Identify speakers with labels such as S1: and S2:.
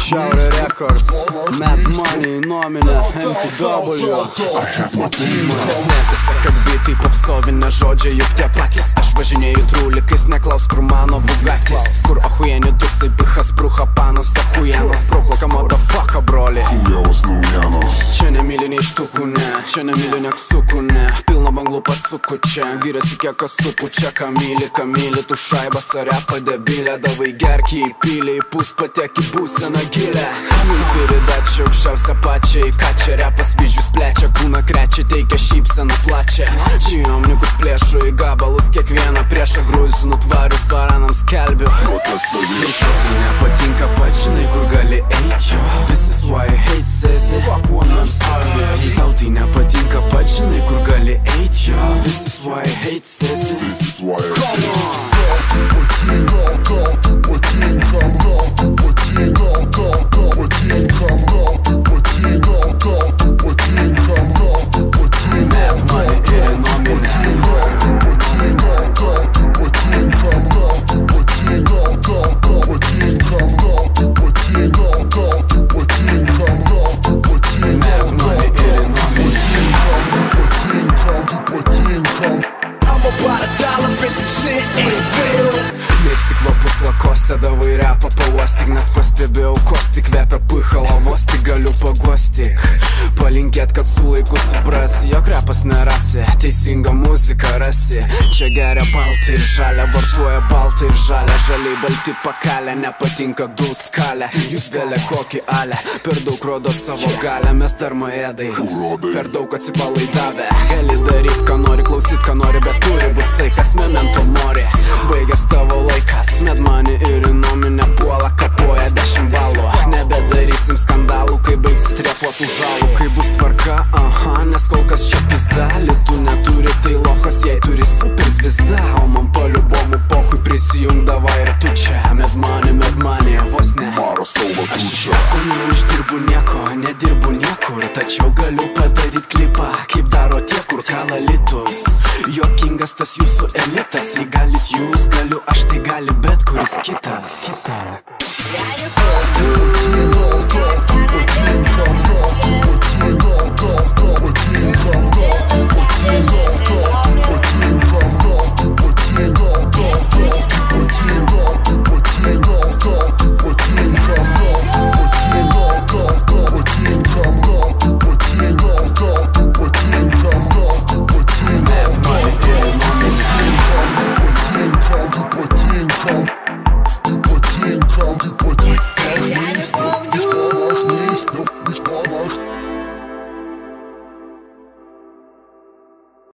S1: Šiaurė Records, Mad Money, Nominef, MTW. Žmonės netisa, kad bitai popsovinė žodžiai, juk tie patys. Aš važinėju trulikais, neklaus, kur mano Bugatis. Kur ahuieni dusai, pichas, bruha, panas, ahuienos. Proklaka, motherfucker, broli.
S2: Hujavos naujienos.
S1: Čia nemyli nei štukų, ne, čia nemyli neksukų, ne. Pilna banglų patsukų čia, giriasi kiek kasupų čia. Kamili, tu šaibas ar repa debilė. Davai gerk į pilį, įpūs patek į būseną gilę. Piridačia aukščiausia pačia, į ką čia repas vyzdžius plečia. Kūną krečia, teikia šypseną plačią. Čijomnikus plėšų į gabalus, kiekvieną priešą gruzinu tvarius baranams kelbiu. Ir šotai nepatinka pats, žinai kur gali eit jo. This is why I hate sissy, fuck one I'm sorry. Jei tau tai nepatinka pats, žinai kur gali eit jo. This is why I hate sissy.
S2: This is why I
S1: Come on. Mėgsti kvapus Lacoste, davai repą pauostik, nes pastebėjau kosti, kvepia puichalą, vos tik galiu paguostik. Palinkėt, kad su laiku suprasi, jog repas nerasi, teisingą muziką rasi. Čia geria baltai ir žalia, vartuoja baltai ir žalia. Žaliai balti pakalė, nepatinka dul skalė. Jūs belė kokį alę, per daug rodot savo galę. Mes dar maėdai, per daug atsipalaidavę. Gali daryt, ką nori, klausyt, ką nori, bet turi būt saikas, memento mori. Baigęs tavo laikas, Mad Money ir Nominė puola, kapoja 10 balų. Nebedarysim skandalų, kai baigsit repuotų žalų. Kai bus tvarka, aha, nes kol kas čia pizdalis. Tu neturi, tai lochas, jei turi super zvizda. O man paliubomu pohui prisijungdava ir tu čia. Mad Money, vos ne
S2: Maras salva tučia.
S1: Neuždirbu nieko, nedirbu niekur, tačiau galiu padaryt klipą, kaip daro tie, kur kala litus. Jokingas tas jūsų elitas, jei galit jūs, galiu aš, tai gali bet kuris kitas.
S2: Tu patinka,